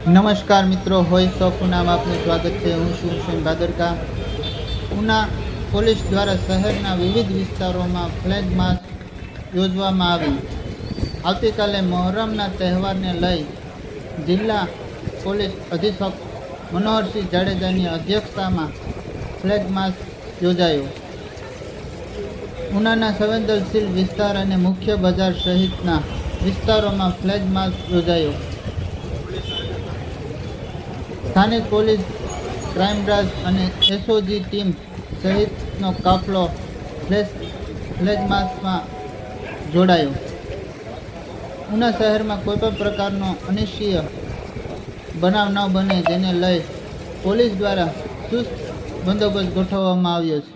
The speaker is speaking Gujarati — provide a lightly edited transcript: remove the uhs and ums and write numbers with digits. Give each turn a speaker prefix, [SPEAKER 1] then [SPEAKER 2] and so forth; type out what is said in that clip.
[SPEAKER 1] નમસ્કાર મિત્રો, વોઇસ ઓફ ઉનામાં આપનું સ્વાગત છે। હું છું હુસેન ભાદરકા। ઉના પોલીસ દ્વારા શહેરના વિવિધ વિસ્તારોમાં ફ્લેગ માર્ચ યોજવામાં આવી। આવતીકાલે મોહરમના તહેવારને લઈ જિલ્લા પોલીસ અધિક્ષક મનોહરસિંહ જાડેજાની અધ્યક્ષતામાં ફ્લેગ માર્ચ યોજાયો। ઉનાના સંવેદનશીલ વિસ્તાર અને મુખ્ય બજાર સહિતના વિસ્તારોમાં ફ્લેગ માર્ચ યોજાયો। સ્થાનિક પોલીસ, ક્રાઇમ બ્રાન્ચ અને એસઓજી ટીમ સહિતનો કાફલો ફ્લેગ માર્ચમાં જોડાયો। ઉના શહેરમાં કોઈપણ પ્રકારનો અનિચ્છનીય બનાવ ન બને, જેને લઈ પોલીસ દ્વારા ચુસ્ત બંદોબસ્ત ગોઠવવામાં આવ્યો છે।